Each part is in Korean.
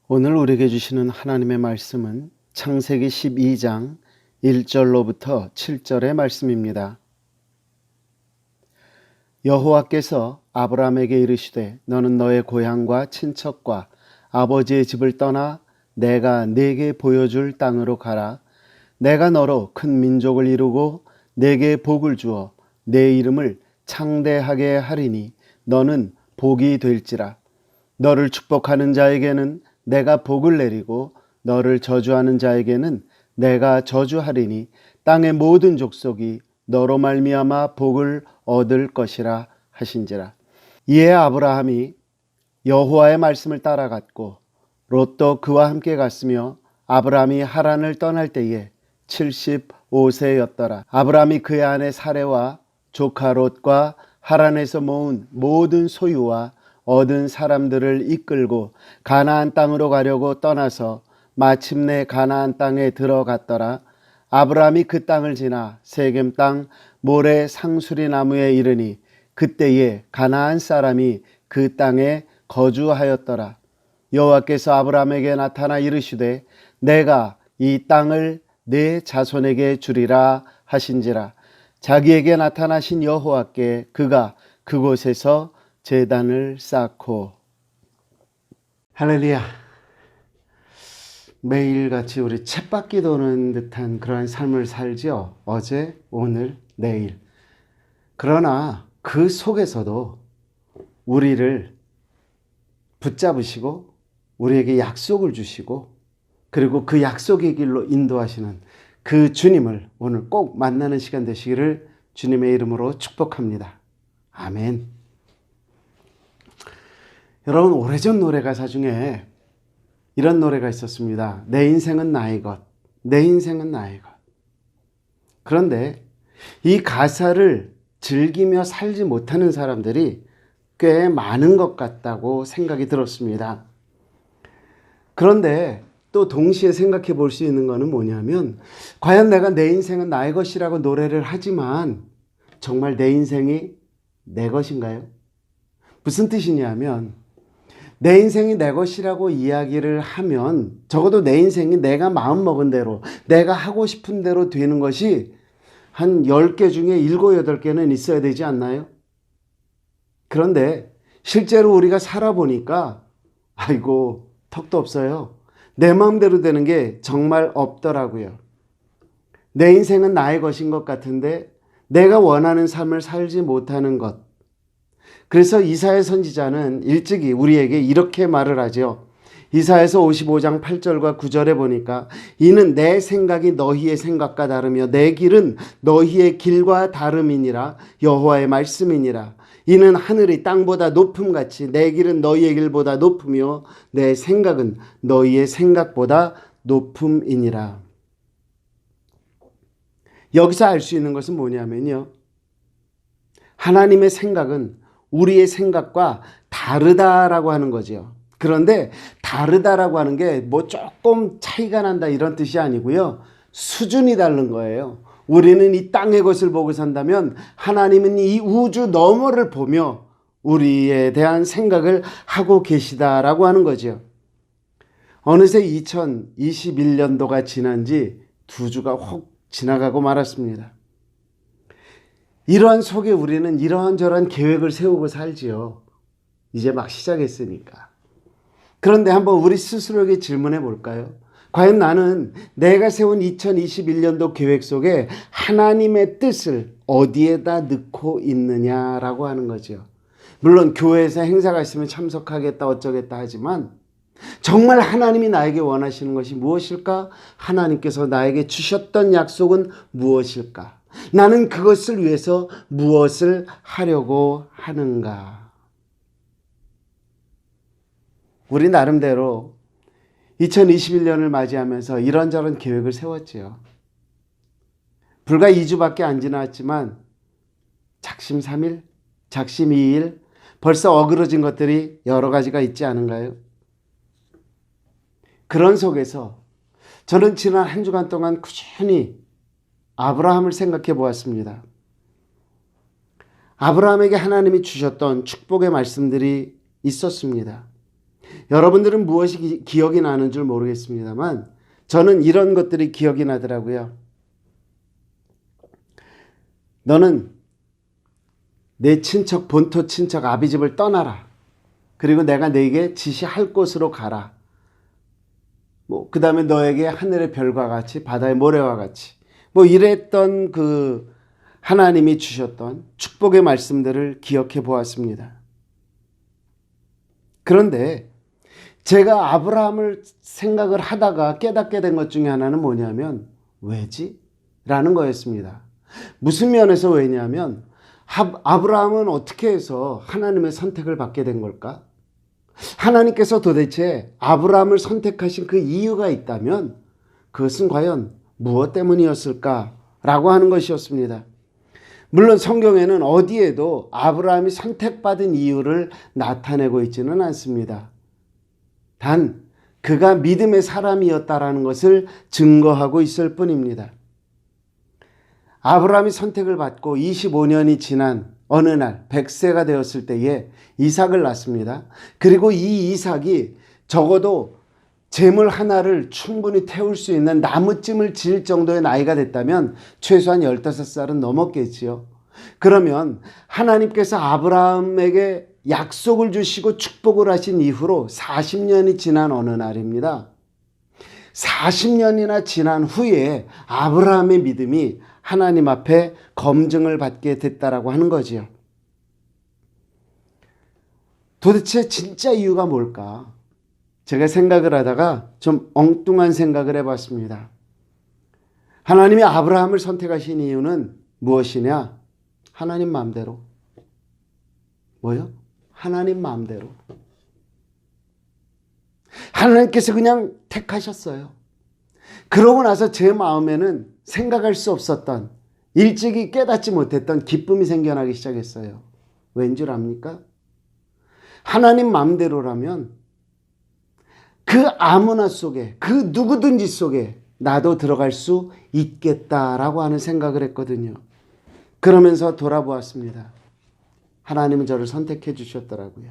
오늘 우리에게 주시는 하나님의 말씀은 창세기 12장 1절로부터 7절의 말씀입니다. 여호와께서 아브라함에게 이르시되 너는 너의 고향과 친척과 아버지의 집을 떠나 내가 네게 보여줄 땅으로 가라. 내가 너로 큰 민족을 이루고 네게 복을 주어 내 이름을 창대하게 하리니 너는 복이 될지라. 너를 축복하는 자에게는 내가 복을 내리고 너를 저주하는 자에게는 내가 저주하리니 땅의 모든 족속이 너로 말미암아 복을 얻을 것이라 하신지라. 이에 아브라함이 여호와의 말씀을 따라갔고 롯도 그와 함께 갔으며 아브라함이 하란을 떠날 때에 75세였더라. 아브라함이 그의 아내 사레와 조카 롯과 하란에서 모은 모든 소유와 얻은 사람들을 이끌고 가나안 땅으로 가려고 떠나서 마침내 가나안 땅에 들어갔더라. 아브라함이 그 땅을 지나 세겜 땅 모레 상수리 나무에 이르니 그때에 가나안 사람이 그 땅에 거주하였더라. 여호와께서 아브라함에게 나타나 이르시되 내가 이 땅을 네 자손에게 주리라 하신지라. 자기에게 나타나신 여호와께 그가 그곳에서 제단을 쌓고. 할렐루야. 매일같이 우리 쳇바퀴 도는 듯한 그러한 삶을 살지요. 어제, 오늘, 내일. 그러나 그 속에서도 우리를 붙잡으시고 우리에게 약속을 주시고 그리고 그 약속의 길로 인도하시는 그 주님을 오늘 꼭 만나는 시간 되시기를 주님의 이름으로 축복합니다. 아멘. 여러분, 오래전 노래 가사 중에 이런 노래가 있었습니다. 내 인생은 나의 것, 내 인생은 나의 것. 그런데 이 가사를 즐기며 살지 못하는 사람들이 꽤 많은 것 같다고 생각이 들었습니다. 그런데 또 동시에 생각해 볼 수 있는 것은 뭐냐면, 과연 내가 내 인생은 나의 것이라고 노래를 하지만 정말 내 인생이 내 것인가요? 무슨 뜻이냐면, 내 인생이 내 것이라고 이야기를 하면 적어도 내 인생이 내가 마음먹은 대로, 내가 하고 싶은 대로 되는 것이 한 10개 중에 7, 8개는 있어야 되지 않나요? 그런데 실제로 우리가 살아보니까 아이고 턱도 없어요. 내 마음대로 되는 게 정말 없더라고요. 내 인생은 나의 것인 것 같은데 내가 원하는 삶을 살지 못하는 것. 그래서 이사야 선지자는 일찍이 우리에게 이렇게 말을 하죠. 이사야서 55장 8절과 9절에 보니까 이는 내 생각이 너희의 생각과 다르며 내 길은 너희의 길과 다름이니라. 여호와의 말씀이니라. 이는 하늘이 땅보다 높음같이 내 길은 너희의 길보다 높으며 내 생각은 너희의 생각보다 높음이니라. 여기서 알 수 있는 것은 뭐냐면요, 하나님의 생각은 우리의 생각과 다르다라고 하는 거죠. 그런데 다르다라고 하는 게 뭐 조금 차이가 난다 이런 뜻이 아니고요, 수준이 다른 거예요. 우리는 이 땅의 것을 보고 산다면 하나님은 이 우주 너머를 보며 우리에 대한 생각을 하고 계시다라고 하는 거죠. 어느새 2021년도가 지난 지 2주가 혹 지나가고 말았습니다. 이러한 속에 우리는 이러한저러한 계획을 세우고 살지요. 이제 막 시작했으니까. 그런데 한번 우리 스스로에게 질문해 볼까요? 과연 나는 내가 세운 2021년도 계획 속에 하나님의 뜻을 어디에다 넣고 있느냐라고 하는 거죠. 물론 교회에서 행사가 있으면 참석하겠다 어쩌겠다 하지만 정말 하나님이 나에게 원하시는 것이 무엇일까? 하나님께서 나에게 주셨던 약속은 무엇일까? 나는 그것을 위해서 무엇을 하려고 하는가? 우리 나름대로 2021년을 맞이하면서 이런저런 계획을 세웠지요. 불과 2주밖에 안 지났지만 작심 3일, 작심 2일, 벌써 어그러진 것들이 여러 가지가 있지 않은가요? 그런 속에서 저는 지난 한 주간 동안 꾸준히 아브라함을 생각해 보았습니다. 아브라함에게 하나님이 주셨던 축복의 말씀들이 있었습니다. 여러분들은 무엇이 기억이 나는 줄 모르겠습니다만 저는 이런 것들이 기억이 나더라고요. 너는 내 친척, 본토 친척 아비집을 떠나라. 그리고 내가 너에게 지시할 곳으로 가라. 그 다음에 너에게 하늘의 별과 같이 바다의 모래와 같이 이랬던 그 하나님이 주셨던 축복의 말씀들을 기억해 보았습니다. 그런데 제가 아브라함을 생각을 하다가 깨닫게 된 것 중에 하나는 뭐냐면 왜지? 라는 거였습니다. 무슨 면에서 왜냐하면 아브라함은 어떻게 해서 하나님의 선택을 받게 된 걸까? 하나님께서 도대체 아브라함을 선택하신 그 이유가 있다면 그것은 과연 무엇 때문이었을까라고 하는 것이었습니다. 물론 성경에는 어디에도 아브라함이 선택받은 이유를 나타내고 있지는 않습니다. 단 그가 믿음의 사람이었다라는 것을 증거하고 있을 뿐입니다. 아브라함이 선택을 받고 25년이 지난 어느 날 100세가 되었을 때에 이삭을 낳습니다. 그리고 이 이삭이 적어도 재물 하나를 충분히 태울 수 있는 나무찜을 지을 정도의 나이가 됐다면 최소한 15살은 넘었겠지요. 그러면 하나님께서 아브라함에게 약속을 주시고 축복을 하신 이후로 40년이 지난 어느 날입니다. 40년이나 지난 후에 아브라함의 믿음이 하나님 앞에 검증을 받게 됐다라고 하는 거지요. 도대체 진짜 이유가 뭘까? 제가 생각을 하다가 좀 엉뚱한 생각을 해봤습니다. 하나님이 아브라함을 선택하신 이유는 무엇이냐? 하나님 마음대로. 뭐요? 하나님 마음대로. 하나님께서 그냥 택하셨어요. 그러고 나서 제 마음에는 생각할 수 없었던, 일찍이 깨닫지 못했던 기쁨이 생겨나기 시작했어요. 왠 줄 압니까? 하나님 마음대로라면 그 아무나 속에, 그 누구든지 속에 나도 들어갈 수 있겠다라고 하는 생각을 했거든요. 그러면서 돌아보았습니다. 하나님은 저를 선택해 주셨더라고요.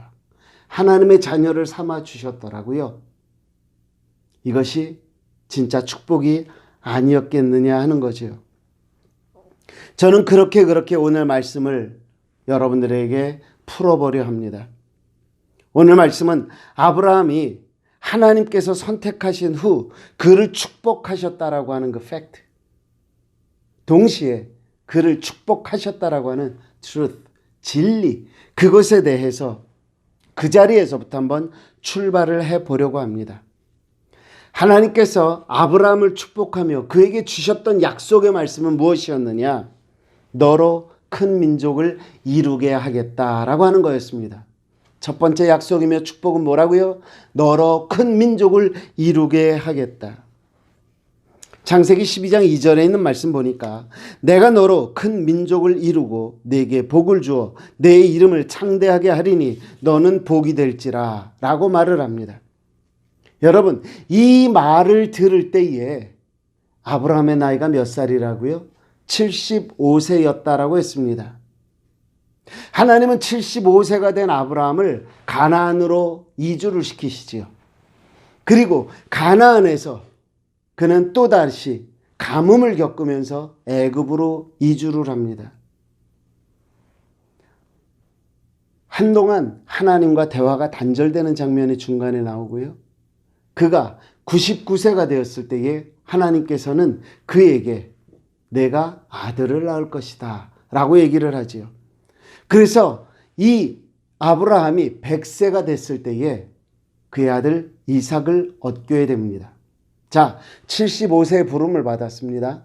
하나님의 자녀를 삼아 주셨더라고요. 이것이 진짜 축복이 아니었겠느냐 하는 거죠. 저는 그렇게 오늘 말씀을 여러분들에게 풀어보려 합니다. 오늘 말씀은 아브라함이 하나님께서 선택하신 후 그를 축복하셨다라고 하는 그 팩트, 동시에 그를 축복하셨다라고 하는 truth, 진리, 그것에 대해서 그 자리에서부터 한번 출발을 해보려고 합니다. 하나님께서 아브라함을 축복하며 그에게 주셨던 약속의 말씀은 무엇이었느냐? 너로 큰 민족을 이루게 하겠다라고 하는 거였습니다. 첫 번째 약속이며 축복은 뭐라고요? 너로 큰 민족을 이루게 하겠다. 창세기 12장 2절에 있는 말씀 보니까 내가 너로 큰 민족을 이루고 네게 복을 주어 내 이름을 창대하게 하리니 너는 복이 될지라 라고 말을 합니다. 여러분, 이 말을 들을 때에 아브라함의 나이가 몇 살이라고요? 75세였다라고 했습니다. 하나님은 75세가 된 아브라함을 가나안으로 이주를 시키시지요. 그리고 가나안에서 그는 또다시 가뭄을 겪으면서 애굽으로 이주를 합니다. 한동안 하나님과 대화가 단절되는 장면이 중간에 나오고요. 그가 99세가 되었을 때에 하나님께서는 그에게 내가 아들을 낳을 것이다 라고 얘기를 하지요. 그래서 이 아브라함이 100세가 됐을 때에 그의 아들 이삭을 얻게 됩니다. 자, 75세의 부름을 받았습니다.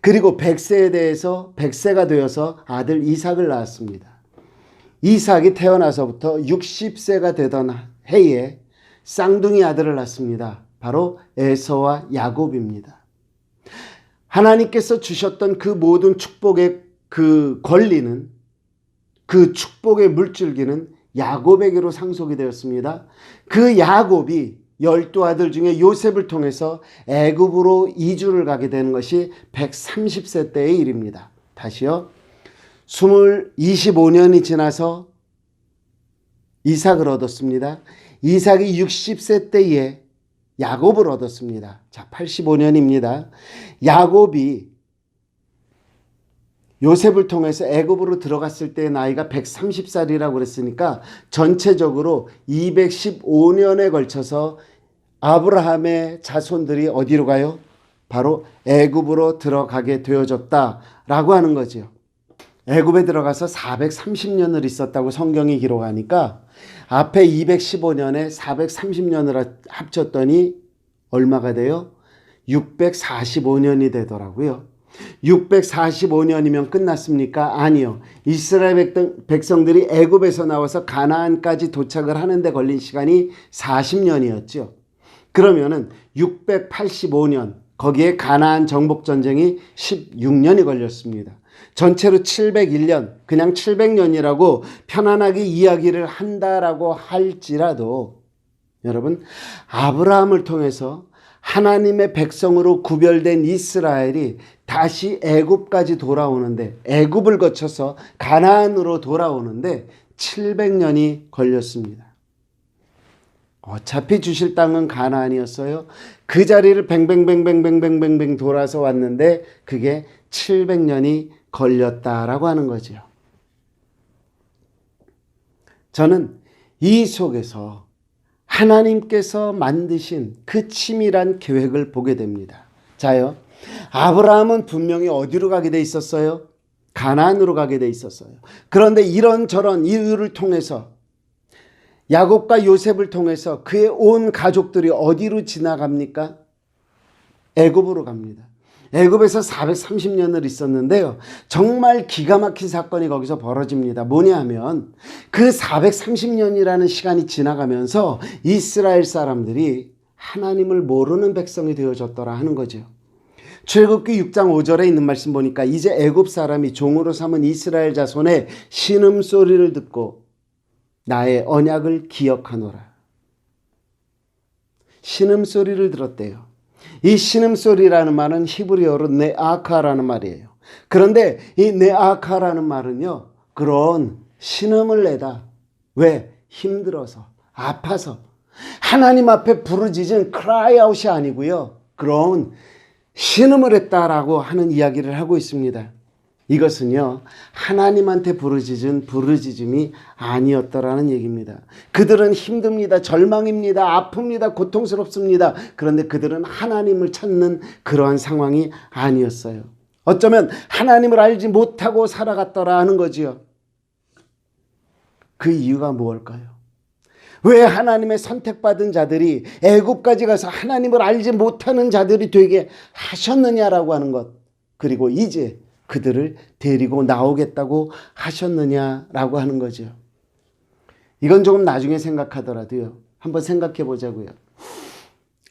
그리고 100세에 대해서 100세가 되어서 아들 이삭을 낳았습니다. 이삭이 태어나서부터 60세가 되던 해에 쌍둥이 아들을 낳습니다. 바로 에서와 야곱입니다. 하나님께서 주셨던 그 모든 축복의 그 권리는, 그 축복의 물줄기는 야곱에게로 상속이 되었습니다. 그 야곱이 12아들 중에 요셉을 통해서 애굽으로 이주를 가게 되는 것이 130세 때의 일입니다. 다시요. 25년이 지나서 이삭을 얻었습니다. 이삭이 60세 때에 야곱을 얻었습니다. 자, 85년입니다. 야곱이 요셉을 통해서 애굽으로 들어갔을 때 나이가 130살이라고 그랬으니까 전체적으로 215년에 걸쳐서 아브라함의 자손들이 어디로 가요? 바로 애굽으로 들어가게 되어졌다라고 하는 거죠. 애굽에 들어가서 430년을 있었다고 성경이 기록하니까 앞에 215년에 430년을 합쳤더니 얼마가 돼요? 645년이 되더라고요. 645년이면 끝났습니까? 아니요. 이스라엘 백성들이 애굽에서 나와서 가나안까지 도착을 하는데 걸린 시간이 40년이었죠. 그러면은 685년, 거기에 가나안 정복 전쟁이 16년이 걸렸습니다. 전체로 701년, 그냥 700년이라고 편안하게 이야기를 한다라고 할지라도 여러분, 아브라함을 통해서 하나님의 백성으로 구별된 이스라엘이 다시 애굽까지 돌아오는데, 애굽을 거쳐서 가나안으로 돌아오는데 700년이 걸렸습니다. 어차피 주실 땅은 가나안이었어요. 그 자리를 뱅뱅뱅뱅뱅뱅뱅 돌아서 왔는데 그게 700년이 걸렸다라고 하는 거죠. 저는 이 속에서 하나님께서 만드신 그 치밀한 계획을 보게 됩니다. 자요, 아브라함은 분명히 어디로 가게 돼 있었어요? 가나안으로 가게 돼 있었어요. 그런데 이런저런 이유를 통해서 야곱과 요셉을 통해서 그의 온 가족들이 어디로 지나갑니까? 애굽으로 갑니다. 애굽에서 430년을 있었는데요. 정말 기가 막힌 사건이 거기서 벌어집니다. 뭐냐 하면 그 430년이라는 시간이 지나가면서 이스라엘 사람들이 하나님을 모르는 백성이 되어졌더라 하는 거죠. 출애굽기 6장 5절에 있는 말씀 보니까 이제 애굽 사람이 종으로 삼은 이스라엘 자손의 신음소리를 듣고 나의 언약을 기억하노라. 신음소리를 들었대요. 이 신음소리라는 말은 히브리어로 네아카라는 말이에요. 그런데 이 네아카라는 말은요, 그런 신음을 내다. 왜? 힘들어서, 아파서. 하나님 앞에 부르짖은 cry out이 아니고요, 그런 신음을 했다라고 하는 이야기를 하고 있습니다. 이것은요, 하나님한테 부르짖은 부르짖음이 아니었더라는 얘기입니다. 그들은 힘듭니다. 절망입니다. 아픕니다. 고통스럽습니다. 그런데 그들은 하나님을 찾는 그러한 상황이 아니었어요. 어쩌면 하나님을 알지 못하고 살아갔더라 하는 거지요. 그 이유가 무엇일까요? 왜 하나님의 선택받은 자들이 애굽까지 가서 하나님을 알지 못하는 자들이 되게 하셨느냐라고 하는 것, 그리고 이제 그들을 데리고 나오겠다고 하셨느냐라고 하는 거죠. 이건 조금 나중에 생각하더라도요, 한번 생각해 보자고요.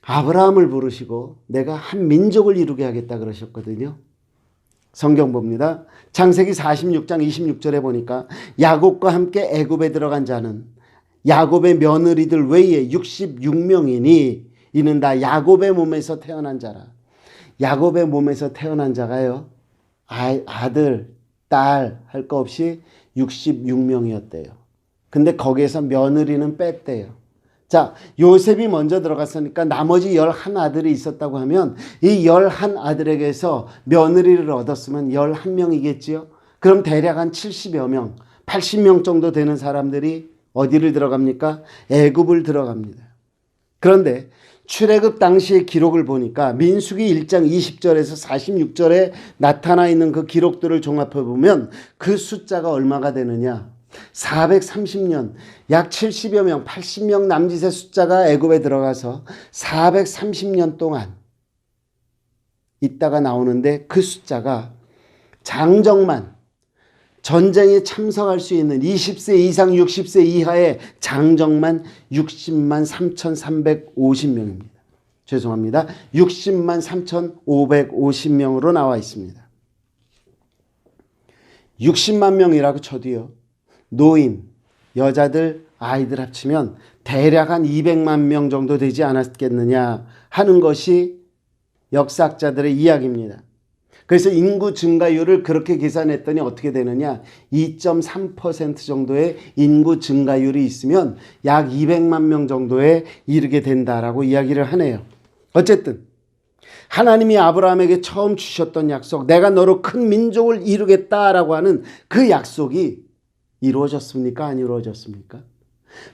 아브라함을 부르시고 내가 한 민족을 이루게 하겠다 그러셨거든요. 성경 봅니다. 창세기 46장 26절에 보니까 야곱과 함께 애굽에 들어간 자는 야곱의 며느리들 외에 66명이니 이는 다 야곱의 몸에서 태어난 자라. 야곱의 몸에서 태어난 자가요, 아들, 딸 할 거 없이 66명이었대요. 근데 거기에서 며느리는 뺐대요. 자, 요셉이 먼저 들어갔으니까 나머지 11아들이 있었다고 하면 이 11아들에게서 며느리를 얻었으면 11명이겠지요. 그럼 대략 한 70여 명, 80명 정도 되는 사람들이 어디를 들어갑니까? 애굽을 들어갑니다. 그런데 출애굽 당시의 기록을 보니까 민수기 1장 20절에서 46절에 나타나 있는 그 기록들을 종합해 보면 그 숫자가 얼마가 되느냐? 430년, 약 70여 명, 80명 남짓의 숫자가 애굽에 들어가서 430년 동안 있다가 나오는데 그 숫자가 장정만, 전쟁에 참석할 수 있는 20세 이상 60세 이하의 장정만 60만 3,350명입니다. 죄송합니다. 60만 3,550명으로 나와 있습니다. 60만 명이라고 쳐도요, 노인, 여자들, 아이들 합치면 대략 한 200만 명 정도 되지 않았겠느냐 하는 것이 역사학자들의 이야기입니다. 그래서 인구 증가율을 그렇게 계산했더니 어떻게 되느냐, 2.3% 정도의 인구 증가율이 있으면 약 200만 명 정도에 이르게 된다라고 이야기를 하네요. 어쨌든 하나님이 아브라함에게 처음 주셨던 약속, 내가 너로 큰 민족을 이루겠다라고 하는 그 약속이 이루어졌습니까? 안 이루어졌습니까?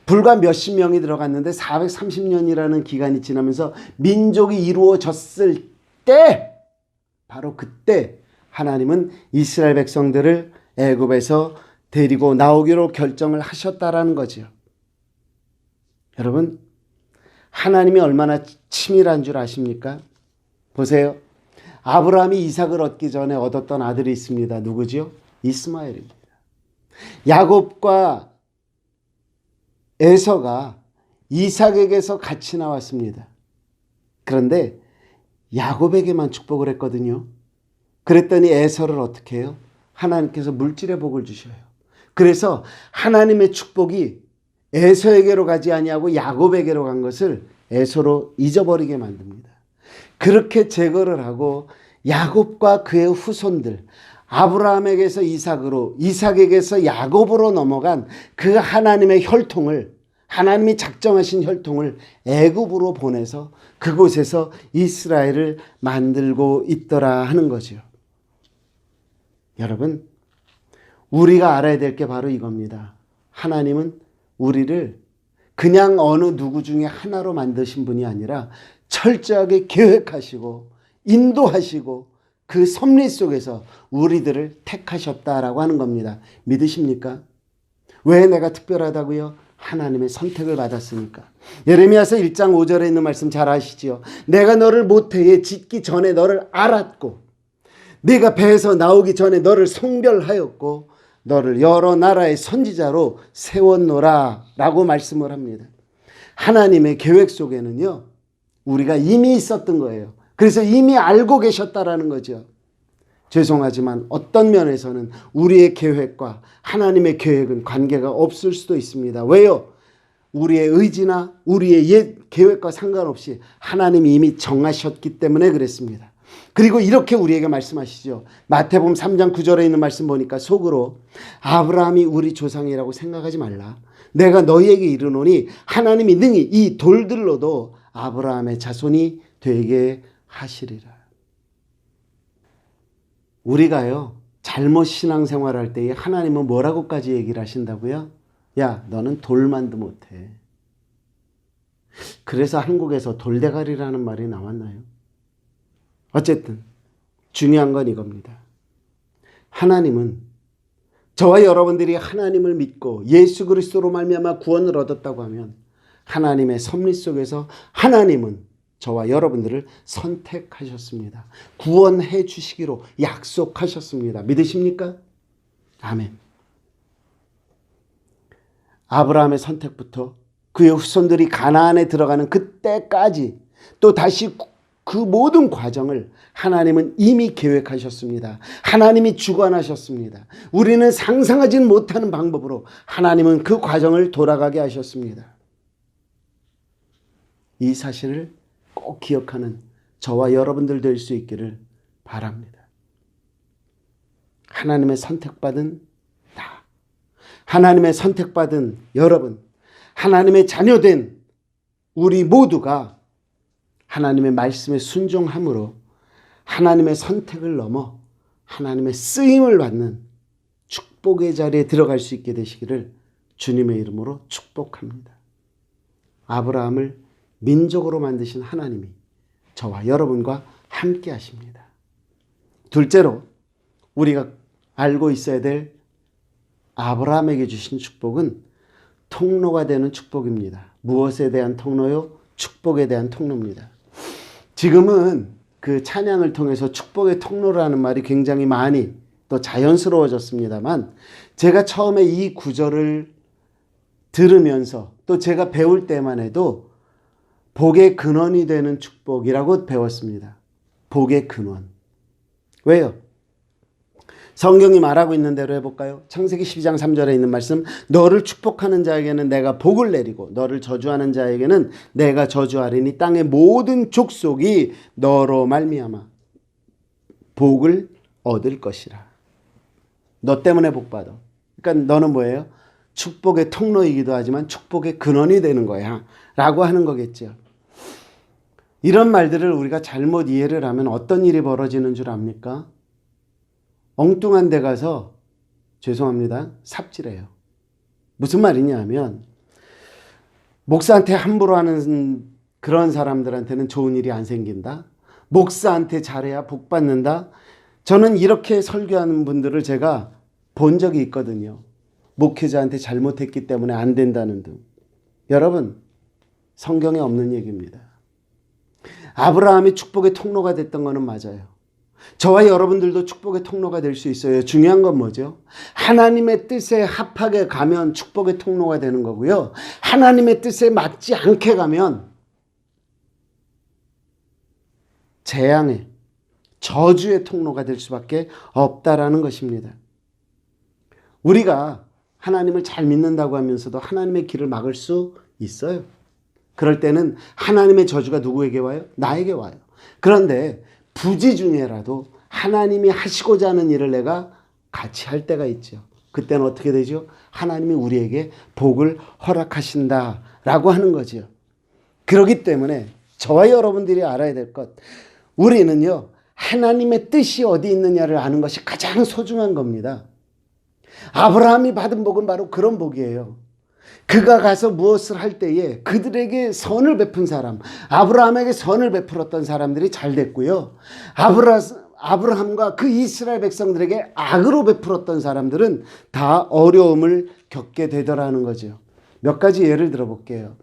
불과 몇십 명이 들어갔는데 430년이라는 기간이 지나면서 민족이 이루어졌을 때, 바로 그때 하나님은 이스라엘 백성들을 애굽에서 데리고 나오기로 결정을 하셨다라는 거죠. 여러분, 하나님이 얼마나 치밀한 줄 아십니까? 보세요. 아브라함이 이삭을 얻기 전에 얻었던 아들이 있습니다. 누구죠? 이스마엘입니다. 야곱과 에서가 이삭에게서 같이 나왔습니다. 그런데 야곱에게만 축복을 했거든요. 그랬더니 에서를 어떻게 해요? 하나님께서 물질의 복을 주셔요. 그래서 하나님의 축복이 에서에게로 가지 아니하고 야곱에게로 간 것을 에서로 잊어버리게 만듭니다. 그렇게 제거를 하고 야곱과 그의 후손들, 아브라함에게서 이삭으로, 이삭에게서 야곱으로 넘어간 그 하나님의 혈통을, 하나님이 작정하신 혈통을 애굽으로 보내서 그곳에서 이스라엘을 만들고 있더라 하는 거죠. 여러분, 우리가 알아야 될 게 바로 이겁니다. 하나님은 우리를 그냥 어느 누구 중에 하나로 만드신 분이 아니라 철저하게 계획하시고 인도하시고 그 섭리 속에서 우리들을 택하셨다라고 하는 겁니다. 믿으십니까? 왜 내가 특별하다고요? 하나님의 선택을 받았으니까. 예레미야서 1장 5절에 있는 말씀 잘 아시지요? 내가 너를 모태에 짓기 전에 너를 알았고 네가 배에서 나오기 전에 너를 성별하였고 너를 여러 나라의 선지자로 세웠노라 라고 말씀을 합니다. 하나님의 계획 속에는요, 우리가 이미 있었던 거예요. 그래서 이미 알고 계셨다라는 거죠. 죄송하지만 어떤 면에서는 우리의 계획과 하나님의 계획은 관계가 없을 수도 있습니다. 왜요? 우리의 의지나 우리의 옛 계획과 상관없이 하나님이 이미 정하셨기 때문에 그랬습니다. 그리고 이렇게 우리에게 말씀하시죠. 마태복음 3장 9절에 있는 말씀 보니까 속으로 아브라함이 우리 조상이라고 생각하지 말라. 내가 너희에게 이르노니 하나님이 능히 이 돌들로도 아브라함의 자손이 되게 하시리라. 우리가요, 잘못 신앙생활할 때에 하나님은 뭐라고까지 얘기를 하신다고요? 야, 너는 돌만도 못해. 그래서 한국에서 돌대가리라는 말이 나왔나요? 어쨌든 중요한 건 이겁니다. 하나님은 저와 여러분들이 하나님을 믿고 예수 그리스도로 말미암아 구원을 얻었다고 하면 하나님의 섭리 속에서 하나님은 저와 여러분들을 선택하셨습니다. 구원해 주시기로 약속하셨습니다. 믿으십니까? 아멘. 아브라함의 선택부터 그의 후손들이 가나안에 들어가는 그때까지 또 다시 그 모든 과정을 하나님은 이미 계획하셨습니다. 하나님이 주관하셨습니다. 우리는 상상하지는 못하는 방법으로 하나님은 그 과정을 돌아가게 하셨습니다. 이 사실을 꼭 기억하는 저와 여러분들 될 수 있기를 바랍니다. 하나님의 선택받은 나, 하나님의 선택받은 여러분, 하나님의 자녀된 우리 모두가 하나님의 말씀에 순종함으로 하나님의 선택을 넘어 하나님의 쓰임을 받는 축복의 자리에 들어갈 수 있게 되시기를 주님의 이름으로 축복합니다. 아브라함을 민족으로 만드신 하나님이 저와 여러분과 함께 하십니다. 둘째로 우리가 알고 있어야 될 아브라함에게 주신 축복은 통로가 되는 축복입니다. 무엇에 대한 통로요? 축복에 대한 통로입니다. 지금은 그 찬양을 통해서 축복의 통로라는 말이 굉장히 많이 또 자연스러워졌습니다만, 제가 처음에 이 구절을 들으면서 또 제가 배울 때만 해도 복의 근원이 되는 축복이라고 배웠습니다. 복의 근원. 왜요? 성경이 말하고 있는 대로 해볼까요? 창세기 12장 3절에 있는 말씀, 너를 축복하는 자에게는 내가 복을 내리고 너를 저주하는 자에게는 내가 저주하리니 땅의 모든 족속이 너로 말미암아 복을 얻을 것이라. 너 때문에 복 받아. 그러니까 너는 뭐예요? 축복의 통로이기도 하지만 축복의 근원이 되는 거야 라고 하는 거겠죠. 이런 말들을 우리가 잘못 이해를 하면 어떤 일이 벌어지는 줄 압니까? 엉뚱한 데 가서 죄송합니다. 삽질해요. 무슨 말이냐 하면 목사한테 함부로 하는 그런 사람들한테는 좋은 일이 안 생긴다. 목사한테 잘해야 복 받는다. 저는 이렇게 설교하는 분들을 제가 본 적이 있거든요. 목회자한테 잘못했기 때문에 안 된다는 등. 여러분, 성경에 없는 얘기입니다. 아브라함이 축복의 통로가 됐던 거는 맞아요. 저와 여러분들도 축복의 통로가 될 수 있어요. 중요한 건 뭐죠? 하나님의 뜻에 합하게 가면 축복의 통로가 되는 거고요. 하나님의 뜻에 맞지 않게 가면 재앙의, 저주의 통로가 될 수밖에 없다라는 것입니다. 우리가 하나님을 잘 믿는다고 하면서도 하나님의 길을 막을 수 있어요. 그럴 때는 하나님의 저주가 누구에게 와요? 나에게 와요. 그런데 부지 중에라도 하나님이 하시고자 하는 일을 내가 같이 할 때가 있죠. 그때는 어떻게 되죠? 하나님이 우리에게 복을 허락하신다라고 하는 거죠. 그렇기 때문에 저와 여러분들이 알아야 될 것, 우리는요, 하나님의 뜻이 어디 있느냐를 아는 것이 가장 소중한 겁니다. 아브라함이 받은 복은 바로 그런 복이에요. 그가 가서 무엇을 할 때에 그들에게 선을 베푼 사람, 아브라함에게 선을 베풀었던 사람들이 잘 됐고요. 아브라함과 그 이스라엘 백성들에게 악으로 베풀었던 사람들은 다 어려움을 겪게 되더라는 거죠. 몇 가지 예를 들어볼게요.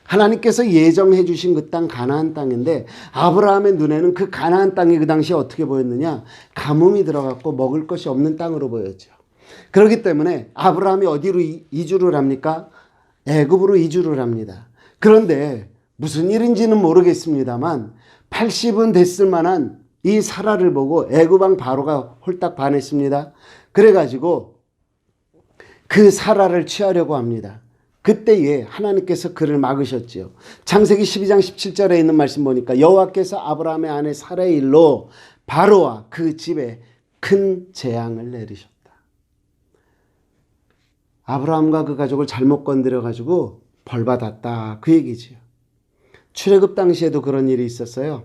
하나님께서 예정해 주신 그 땅 가나안 땅인데 아브라함의 눈에는 그 가나안 땅이 그 당시에 어떻게 보였느냐? 가뭄이 들어갔고 먹을 것이 없는 땅으로 보였죠. 그렇기 때문에 아브라함이 어디로 이주를 합니까? 애굽으로 이주를 합니다. 그런데 무슨 일인지는 모르겠습니다만 80은 됐을 만한 이 사라를 보고 애굽 왕 바로가 홀딱 반했습니다. 그래가지고 그 사라를 취하려고 합니다. 그때에 하나님께서 그를 막으셨지요. 창세기 12장 17절에 있는 말씀 보니까 여호와께서 아브라함의 아내 사라의 일로 바로와 그 집에 큰 재앙을 내리셨다. 아브라함과 그 가족을 잘못 건드려가지고 벌받았다. 그 얘기지요. 출애굽 당시에도 그런 일이 있었어요.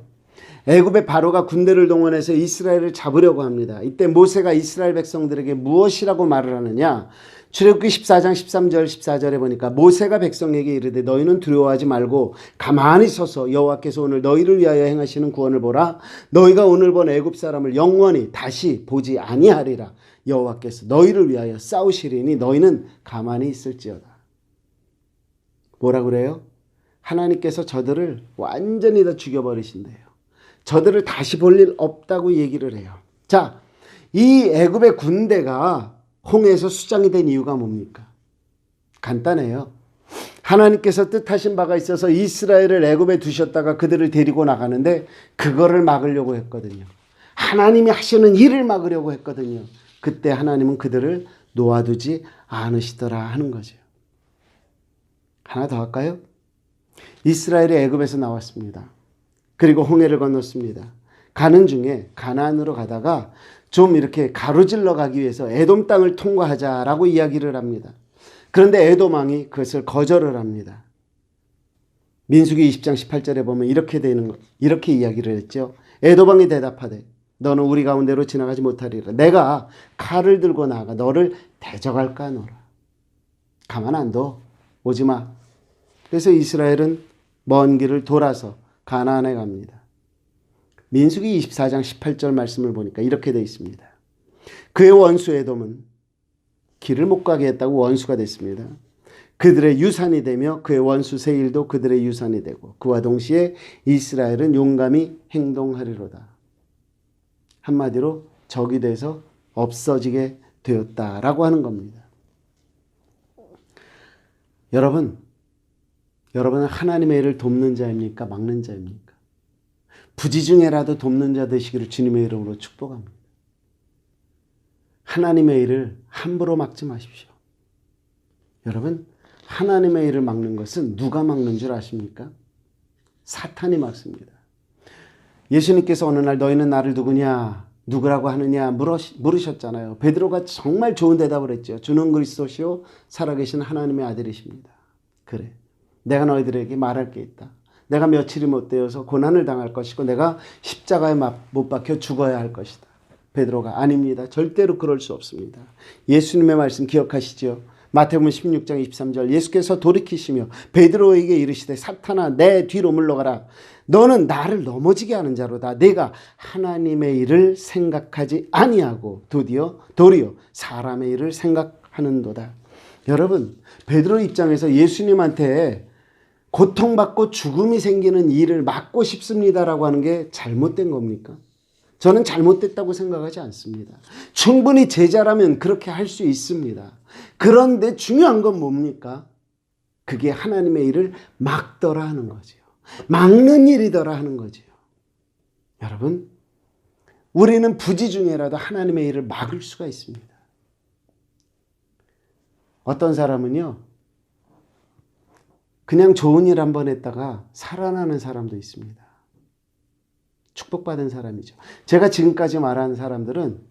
애굽의 바로가 군대를 동원해서 이스라엘을 잡으려고 합니다. 이때 모세가 이스라엘 백성들에게 무엇이라고 말을 하느냐? 출애굽기 14장 13절 14절에 보니까 모세가 백성에게 이르되 너희는 두려워하지 말고 가만히 서서 여호와께서 오늘 너희를 위하여 행하시는 구원을 보라. 너희가 오늘 본 애굽 사람을 영원히 다시 보지 아니하리라. 여호와께서 너희를 위하여 싸우시리니 너희는 가만히 있을지어다. 뭐라 그래요? 하나님께서 저들을 완전히 다 죽여버리신대요. 저들을 다시 볼 일 없다고 얘기를 해요. 자, 이 애굽의 군대가 홍해에서 수장이 된 이유가 뭡니까? 간단해요. 하나님께서 뜻하신 바가 있어서 이스라엘을 애굽에 두셨다가 그들을 데리고 나가는데 그거를 막으려고 했거든요. 하나님이 하시는 일을 막으려고 했거든요. 그때 하나님은 그들을 놓아두지 않으시더라 하는 거죠. 하나 더 할까요? 이스라엘이 애굽에서 나왔습니다. 그리고 홍해를 건넜습니다. 가는 중에 가나안으로 가다가 좀 이렇게 가로질러 가기 위해서 에돔 땅을 통과하자라고 이야기를 합니다. 그런데 에돔 왕이 그것을 거절을 합니다. 민수기 20장 18절에 보면 이렇게 이야기를 했죠. 에돔 왕이 대답하되 너는 우리 가운데로 지나가지 못하리라. 내가 칼을 들고 나가 너를 대적할까 하노라. 가만 안 둬. 오지 마. 그래서 이스라엘은 먼 길을 돌아서 가나안에 갑니다. 민수기 24장 18절 말씀을 보니까 이렇게 되어 있습니다. 그의 원수 에돔은 길을 못 가게 했다고 원수가 됐습니다. 그들의 유산이 되며 그의 원수 세일도 그들의 유산이 되고 그와 동시에 이스라엘은 용감히 행동하리로다. 한마디로 적이 돼서 없어지게 되었다라고 하는 겁니다. 여러분은 하나님의 일을 돕는 자입니까? 막는 자입니까? 부지 중에라도 돕는 자 되시기를 주님의 이름으로 축복합니다. 하나님의 일을 함부로 막지 마십시오. 여러분, 하나님의 일을 막는 것은 누가 막는 줄 아십니까? 사탄이 막습니다. 예수님께서 어느 날 너희는 나를 누구냐? 누구라고 하느냐 물으셨잖아요. 베드로가 정말 좋은 대답을 했죠. 주는 그리스도시요 살아계신 하나님의 아들이십니다. 그래, 내가 너희들에게 말할 게 있다. 내가 며칠이 못 되어서 고난을 당할 것이고 내가 십자가에 못 박혀 죽어야 할 것이다. 베드로가 아닙니다. 절대로 그럴 수 없습니다. 예수님의 말씀 기억하시죠? 마태복음 16장 23절 예수께서 돌이키시며 베드로에게 이르시되 사탄아 내 뒤로 물러가라. 너는 나를 넘어지게 하는 자로다. 내가 하나님의 일을 생각하지 아니하고 도리어 사람의 일을 생각하는도다. 여러분, 베드로 입장에서 예수님한테 고통받고 죽음이 생기는 일을 막고 싶습니다라고 하는 게 잘못된 겁니까? 저는 잘못됐다고 생각하지 않습니다. 충분히 제자라면 그렇게 할 수 있습니다. 그런데 중요한 건 뭡니까? 그게 하나님의 일을 막더라 하는 거지요. 막는 일이더라 하는 거지요. 여러분, 우리는 부지 중에라도 하나님의 일을 막을 수가 있습니다. 어떤 사람은요, 그냥 좋은 일 한번 했다가 살아나는 사람도 있습니다. 축복받은 사람이죠. 제가 지금까지 말한 사람들은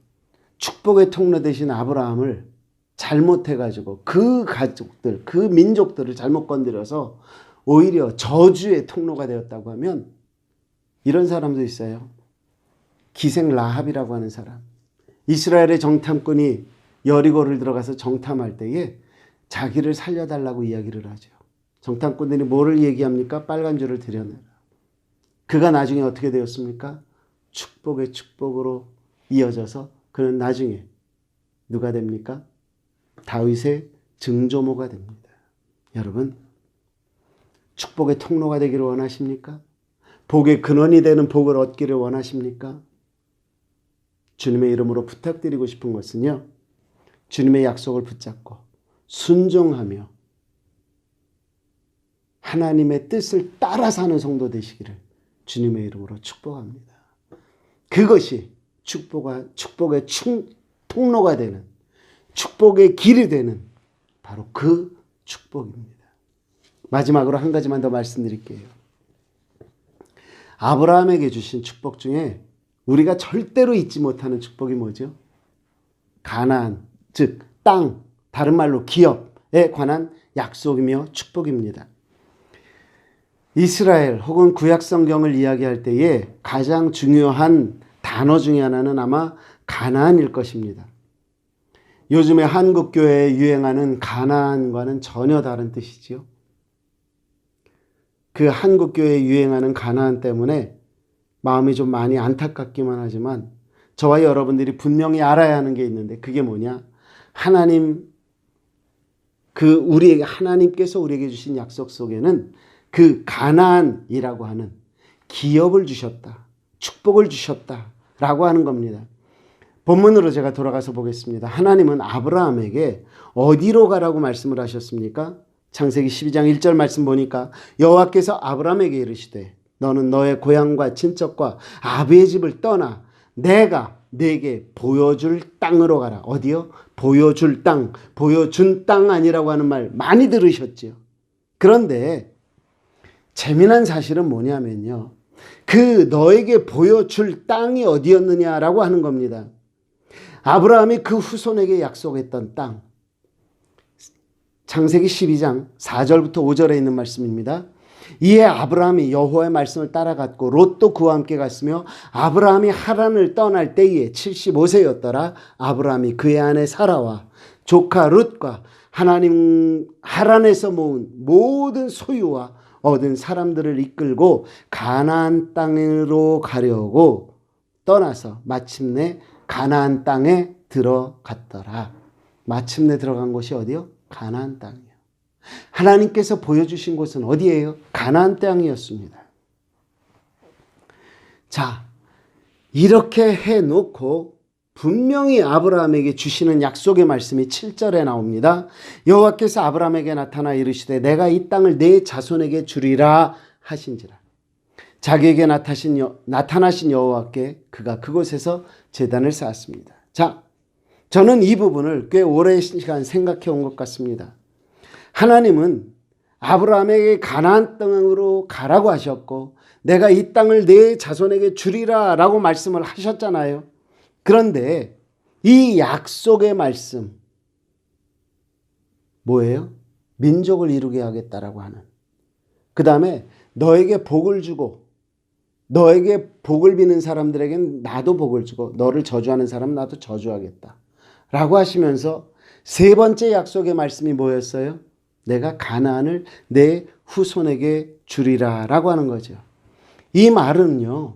축복의 통로 되신 아브라함을 잘못해가지고 그 가족들, 그 민족들을 잘못 건드려서 오히려 저주의 통로가 되었다고 하면 이런 사람도 있어요. 기생 라합이라고 하는 사람. 이스라엘의 정탐꾼이 여리고를 들어가서 정탐할 때에 자기를 살려달라고 이야기를 하죠. 정탐꾼들이 뭐를 얘기합니까? 빨간 줄을 들여내라. 그가 나중에 어떻게 되었습니까? 축복의 축복으로 이어져서 그는 나중에 누가 됩니까? 다윗의 증조모가 됩니다. 여러분, 축복의 통로가 되기를 원하십니까? 복의 근원이 되는 복을 얻기를 원하십니까? 주님의 이름으로 부탁드리고 싶은 것은요, 주님의 약속을 붙잡고 순종하며 하나님의 뜻을 따라 사는 성도 되시기를 주님의 이름으로 축복합니다. 그것이 축복의 통로가 되는, 축복의 길이 되는 바로 그 축복입니다. 마지막으로 한 가지만 더 말씀드릴게요. 아브라함에게 주신 축복 중에 우리가 절대로 잊지 못하는 축복이 뭐죠? 가나안, 즉 땅, 다른 말로 기업에 관한 약속이며 축복입니다. 이스라엘 혹은 구약성경을 이야기할 때에 가장 중요한 단어 중에 하나는 아마 가나안일 것입니다. 요즘에 한국교회에 유행하는 가나안과는 전혀 다른 뜻이지요. 그 한국교회에 유행하는 가나안 때문에 마음이 좀 많이 안타깝기만 하지만 저와 여러분들이 분명히 알아야 하는 게 있는데 그게 뭐냐? 하나님께서 우리에게 주신 약속 속에는 그 가나안이라고 하는 기업을 주셨다. 축복을 주셨다라고 하는 겁니다. 본문으로 제가 돌아가서 보겠습니다. 하나님은 아브라함에게 어디로 가라고 말씀을 하셨습니까? 창세기 12장 1절 말씀 보니까 여호와께서 아브라함에게 이르시되 너는 너의 고향과 친척과 아비의 집을 떠나 내가 네게 보여줄 땅으로 가라. 어디요? 보여줄 땅, 보여준 땅 아니라고 하는 말 많이 들으셨죠. 그런데 재미난 사실은 뭐냐면요, 그 너에게 보여줄 땅이 어디였느냐라고 하는 겁니다. 아브라함이 그 후손에게 약속했던 땅, 창세기 12장 4절부터 5절에 있는 말씀입니다. 이에 아브라함이 여호와의 말씀을 따라갔고 롯도 그와 함께 갔으며 아브라함이 하란을 떠날 때에 75세였더라. 아브라함이 그의 아내 사라와 조카 룻과 하나님 하란에서 모은 모든 소유와 얻은 사람들을 이끌고 가나안 땅으로 가려고 떠나서 마침내 가나안 땅에 들어갔더라. 마침내 들어간 곳이 어디요? 가나안 땅이요. 하나님께서 보여주신 곳은 어디예요? 가나안 땅이었습니다. 자, 이렇게 해놓고 분명히 아브라함에게 주시는 약속의 말씀이 7절에 나옵니다. 여호와께서 아브라함에게 나타나 이르시되 내가 이 땅을 네 자손에게 주리라 하신지라. 자기에게 나타나신 여호와께 그가 그곳에서 제단을 쌓았습니다. 자, 저는 이 부분을 꽤 오랜 시간 생각해 온 것 같습니다. 하나님은 아브라함에게 가나안 땅으로 가라고 하셨고 내가 이 땅을 네 자손에게 주리라 라고 말씀을 하셨잖아요. 그런데 이 약속의 말씀 뭐예요? 민족을 이루게 하겠다라고 하는. 그 다음에 너에게 복을 주고 너에게 복을 비는 사람들에게는 나도 복을 주고 너를 저주하는 사람은 나도 저주하겠다 라고 하시면서 세 번째 약속의 말씀이 뭐였어요? 내가 가나안을 내 후손에게 주리라 라고 하는 거죠. 이 말은요,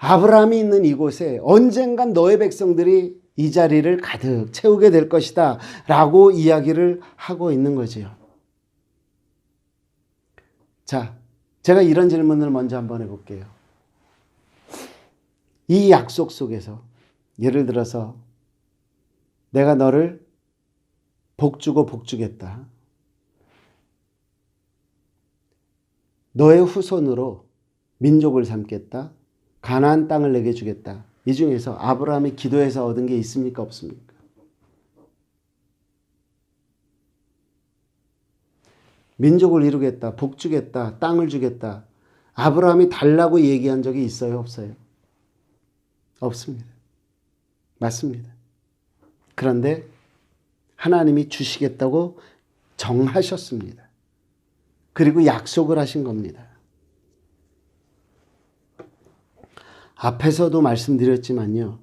아브라함이 있는 이곳에 언젠간 너의 백성들이 이 자리를 가득 채우게 될 것이다 라고 이야기를 하고 있는 거지요. 자, 제가 이런 질문을 먼저 한번 해볼게요. 이 약속 속에서 예를 들어서 내가 너를 복 주고 복 주겠다. 너의 후손으로 민족을 삼겠다. 가나안 땅을 내게 주겠다. 이 중에서 아브라함이 기도해서 얻은 게 있습니까? 없습니까? 민족을 이루겠다. 복 주겠다. 땅을 주겠다. 아브라함이 달라고 얘기한 적이 있어요? 없어요? 없습니다. 맞습니다. 그런데 하나님이 주시겠다고 정하셨습니다. 그리고 약속을 하신 겁니다. 앞에서도 말씀드렸지만요.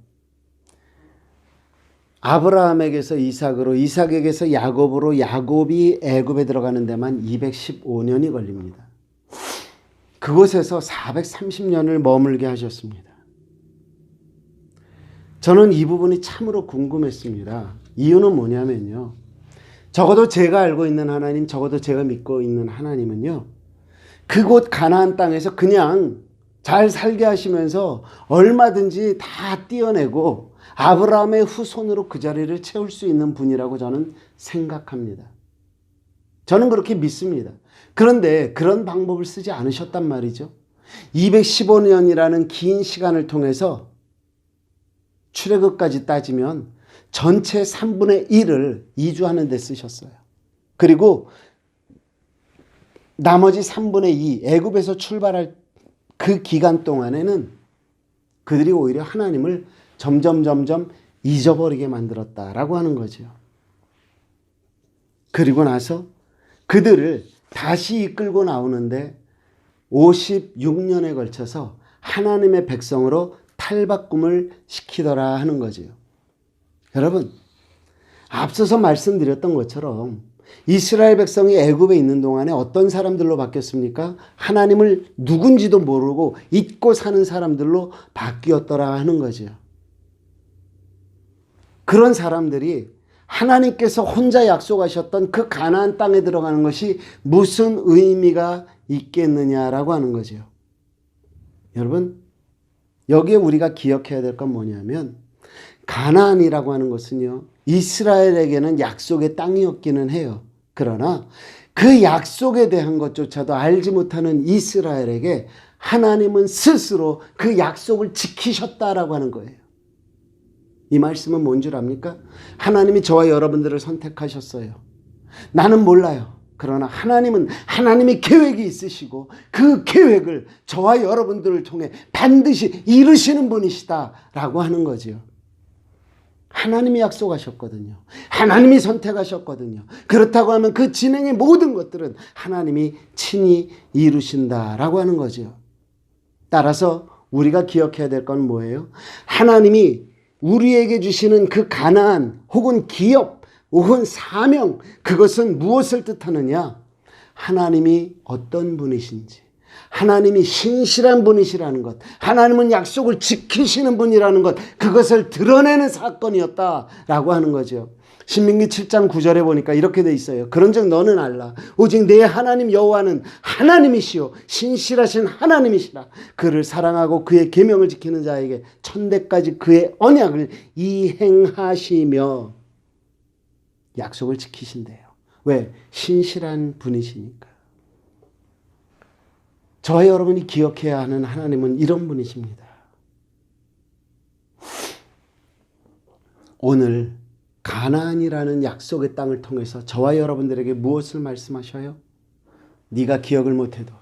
아브라함에게서 이삭으로, 이삭에게서 야곱으로, 야곱이 애굽에 들어가는 데만 215년이 걸립니다. 그곳에서 430년을 머물게 하셨습니다. 저는 이 부분이 참으로 궁금했습니다. 이유는 뭐냐면요. 적어도 제가 알고 있는 하나님, 적어도 제가 믿고 있는 하나님은요. 그곳 가나안 땅에서 그냥 잘 살게 하시면서 얼마든지 다 띄어내고 아브라함의 후손으로 그 자리를 채울 수 있는 분이라고 저는 생각합니다. 저는 그렇게 믿습니다. 그런데 그런 방법을 쓰지 않으셨단 말이죠. 215년이라는 긴 시간을 통해서 출애굽까지 따지면 전체 3분의 1을 이주하는 데 쓰셨어요. 그리고 나머지 3분의 2, 애굽에서 출발할 그 기간 동안에는 그들이 오히려 하나님을 점점 잊어버리게 만들었다라고 하는 거죠. 그리고 나서 그들을 다시 이끌고 나오는데 56년에 걸쳐서 하나님의 백성으로 탈바꿈을 시키더라 하는 거지요. 여러분, 앞서서 말씀드렸던 것처럼 이스라엘 백성이 애굽에 있는 동안에 어떤 사람들로 바뀌었습니까? 하나님을 누군지도 모르고 잊고 사는 사람들로 바뀌었더라 하는 거죠. 그런 사람들이 하나님께서 혼자 약속하셨던 그 가나안 땅에 들어가는 것이 무슨 의미가 있겠느냐라고 하는 거죠. 여러분, 여기에 우리가 기억해야 될 건 뭐냐면 가나안이라고 하는 것은요, 이스라엘에게는 약속의 땅이었기는 해요. 그러나 그 약속에 대한 것조차도 알지 못하는 이스라엘에게 하나님은 스스로 그 약속을 지키셨다라고 하는 거예요. 이 말씀은 뭔 줄 압니까? 하나님이 저와 여러분들을 선택하셨어요. 나는 몰라요. 그러나 하나님은 하나님의 계획이 있으시고 그 계획을 저와 여러분들을 통해 반드시 이루시는 분이시다라고 하는 거지요. 하나님이 약속하셨거든요. 하나님이 선택하셨거든요. 그렇다고 하면 그 진행의 모든 것들은 하나님이 친히 이루신다라고 하는 거죠. 따라서 우리가 기억해야 될 건 뭐예요? 하나님이 우리에게 주시는 그 가나안 혹은 기업 혹은 사명, 그것은 무엇을 뜻하느냐? 하나님이 어떤 분이신지, 하나님이 신실한 분이시라는 것, 하나님은 약속을 지키시는 분이라는 것, 그것을 드러내는 사건이었다라고 하는 거죠. 신명기 7장 9절에 보니까 이렇게 돼 있어요. 그런즉 너는 알라. 오직 내 하나님 여호와는 하나님이시요 신실하신 하나님이시라. 그를 사랑하고 그의 계명을 지키는 자에게 천대까지 그의 언약을 이행하시며 약속을 지키신대요. 왜? 신실한 분이시니까. 저와 여러분이 기억해야 하는 하나님은 이런 분이십니다. 오늘 가나안이라는 약속의 땅을 통해서 저와 여러분들에게 무엇을 말씀하셔요? 네가 기억을 못해도,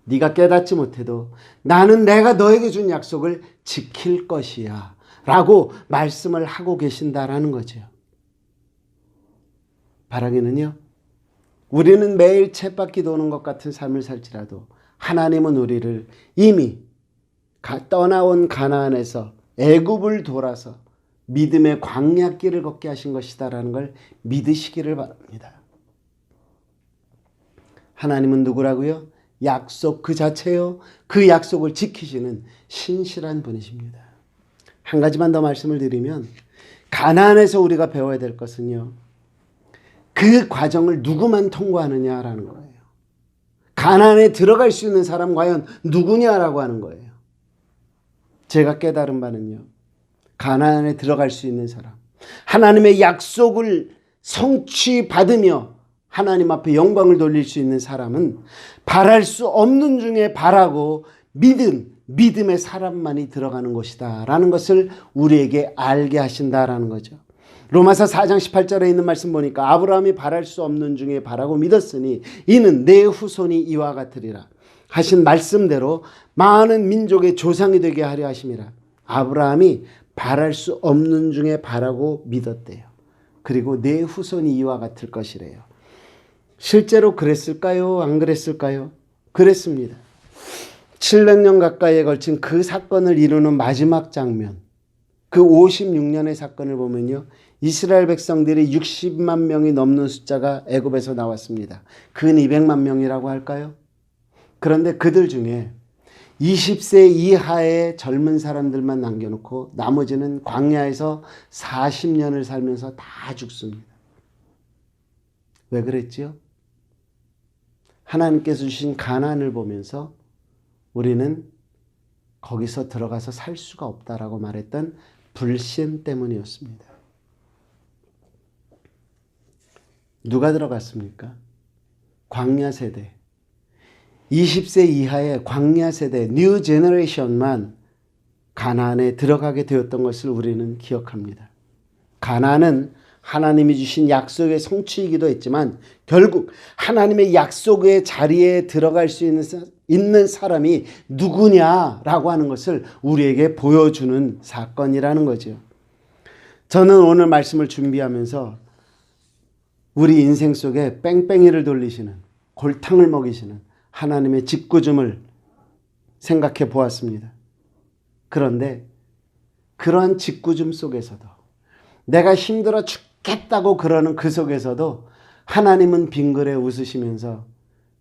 네가 깨닫지 못해도 나는 내가 너에게 준 약속을 지킬 것이야 라고 말씀을 하고 계신다라는 거죠. 바라기는요, 우리는 매일 쳇바퀴 도는 것 같은 삶을 살지라도 하나님은 우리를 이미 떠나온 가나안에서 애굽을 돌아서 믿음의 광야길을 걷게 하신 것이다라는 걸 믿으시기를 바랍니다. 하나님은 누구라고요? 약속 그 자체요. 그 약속을 지키시는 신실한 분이십니다. 한 가지만 더 말씀을 드리면, 가나안에서 우리가 배워야 될 것은요, 그 과정을 누구만 통과하느냐라는 거예요. 가나안에 들어갈 수 있는 사람 과연 누구냐라고 하는 거예요. 제가 깨달은 바는요, 가나안에 들어갈 수 있는 사람, 하나님의 약속을 성취받으며 하나님 앞에 영광을 돌릴 수 있는 사람은 바랄 수 없는 중에 바라고 믿음의 사람만이 들어가는 것이다 라는 것을 우리에게 알게 하신다라는 거죠. 로마서 4장 18절에 있는 말씀 보니까 아브라함이 바랄 수 없는 중에 바라고 믿었으니 이는 내 후손이 이와 같으리라 하신 말씀대로 많은 민족의 조상이 되게 하려 하심이라. 아브라함이 바랄 수 없는 중에 바라고 믿었대요. 그리고 내 후손이 이와 같을 것이래요. 실제로 그랬을까요? 안 그랬을까요? 그랬습니다. 700년 가까이에 걸친 그 사건을 이루는 마지막 장면, 그 56년의 사건을 보면요, 이스라엘 백성들이 60만 명이 넘는 숫자가 애굽에서 나왔습니다. 근 200만 명이라고 할까요? 그런데 그들 중에 20세 이하의 젊은 사람들만 남겨놓고 나머지는 광야에서 40년을 살면서 다 죽습니다. 왜 그랬지요? 하나님께서 주신 가나안을 보면서 우리는 거기서 들어가서 살 수가 없다라고 말했던 불신 때문이었습니다. 누가 들어갔습니까? 광야 세대. 20세 이하의 광야 세대, 뉴 제너레이션만 가나안에 들어가게 되었던 것을 우리는 기억합니다. 가나안은 하나님이 주신 약속의 성취이기도 했지만 결국 하나님의 약속의 자리에 들어갈 수 있는 사람이 누구냐라고 하는 것을 우리에게 보여주는 사건이라는 거죠. 저는 오늘 말씀을 준비하면서 우리 인생 속에 뺑뺑이를 돌리시는, 골탕을 먹이시는 하나님의 짓궂음을 생각해 보았습니다. 그런데 그러한 짓궂음 속에서도, 내가 힘들어 죽겠다고 그러는 그 속에서도 하나님은 빙그레 웃으시면서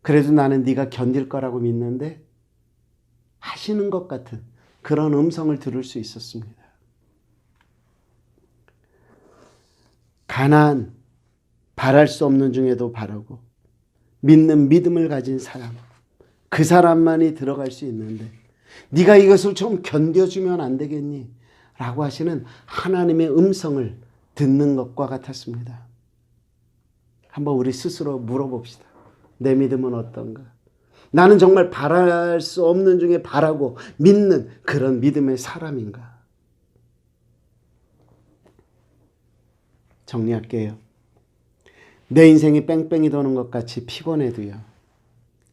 그래도 나는 네가 견딜 거라고 믿는데 하시는 것 같은 그런 음성을 들을 수 있었습니다. 가나안, 바랄 수 없는 중에도 바라고 믿는 믿음을 가진 사람, 그 사람만이 들어갈 수 있는데 네가 이것을 좀 견뎌주면 안 되겠니? 라고 하시는 하나님의 음성을 듣는 것과 같았습니다. 한번 우리 스스로 물어봅시다. 내 믿음은 어떤가? 나는 정말 바랄 수 없는 중에 바라고 믿는 그런 믿음의 사람인가? 정리할게요. 내 인생이 뺑뺑이 도는 것 같이 피곤해도요,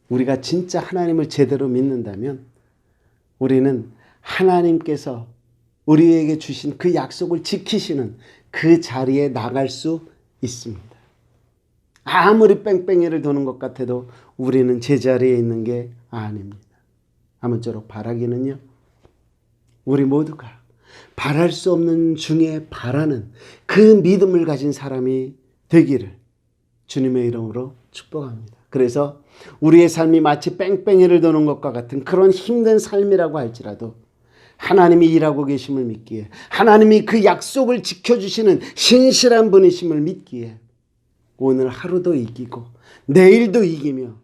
우리가 진짜 하나님을 제대로 믿는다면 우리는 하나님께서 우리에게 주신 그 약속을 지키시는 그 자리에 나갈 수 있습니다. 아무리 뺑뺑이를 도는 것 같아도 우리는 제자리에 있는 게 아닙니다. 아무쪼록 바라기는요, 우리 모두가 바랄 수 없는 중에 바라는 그 믿음을 가진 사람이 되기를 주님의 이름으로 축복합니다. 그래서 우리의 삶이 마치 뺑뺑이를 도는 것과 같은 그런 힘든 삶이라고 할지라도 하나님이 일하고 계심을 믿기에, 하나님이 그 약속을 지켜주시는 신실한 분이심을 믿기에 오늘 하루도 이기고 내일도 이기며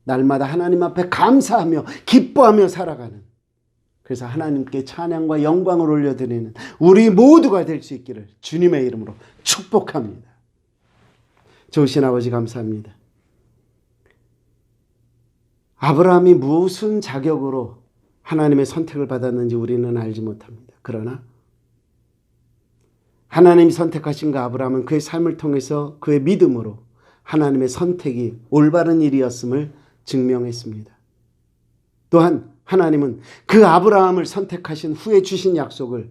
날마다 하나님 앞에 감사하며 기뻐하며 살아가는, 그래서 하나님께 찬양과 영광을 올려드리는 우리 모두가 될 수 있기를 주님의 이름으로 축복합니다. 좋으신 아버지 감사합니다. 아브라함이 무슨 자격으로 하나님의 선택을 받았는지 우리는 알지 못합니다. 그러나 하나님이 선택하신 그 아브라함은 그의 삶을 통해서 그의 믿음으로 하나님의 선택이 올바른 일이었음을 증명했습니다. 또한 하나님은 그 아브라함을 선택하신 후에 주신 약속을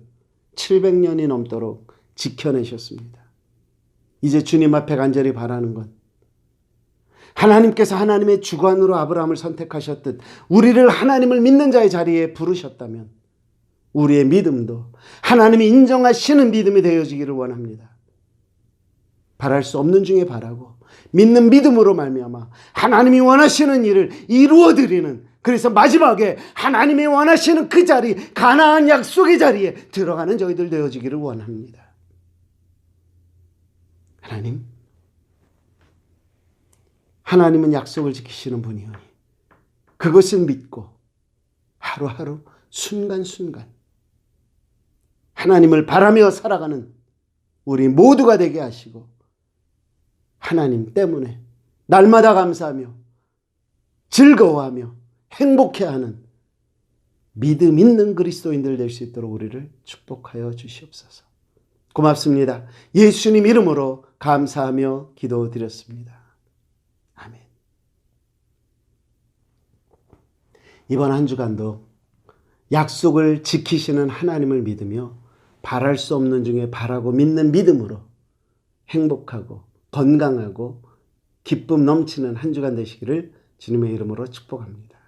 700년이 넘도록 지켜내셨습니다. 이제 주님 앞에 간절히 바라는 건 하나님께서 하나님의 주관으로 아브라함을 선택하셨듯 우리를 하나님을 믿는 자의 자리에 부르셨다면 우리의 믿음도 하나님이 인정하시는 믿음이 되어지기를 원합니다. 바랄 수 없는 중에 바라고 믿는 믿음으로 말미암아 하나님이 원하시는 일을 이루어드리는, 그래서 마지막에 하나님이 원하시는 그 자리, 가나안 약속의 자리에 들어가는 저희들 되어지기를 원합니다. 하나님은 약속을 지키시는 분이오니 그것을 믿고 하루하루 순간순간 하나님을 바라며 살아가는 우리 모두가 되게 하시고, 하나님 때문에 날마다 감사하며 즐거워하며 행복해하는 믿음 있는 그리스도인들 될 수 있도록 우리를 축복하여 주시옵소서. 고맙습니다. 예수님 이름으로 감사하며 기도드렸습니다. 아멘. 이번 한 주간도 약속을 지키시는 하나님을 믿으며 바랄 수 없는 중에 바라고 믿는 믿음으로 행복하고 건강하고 기쁨 넘치는 한 주간 되시기를 주님의 이름으로 축복합니다.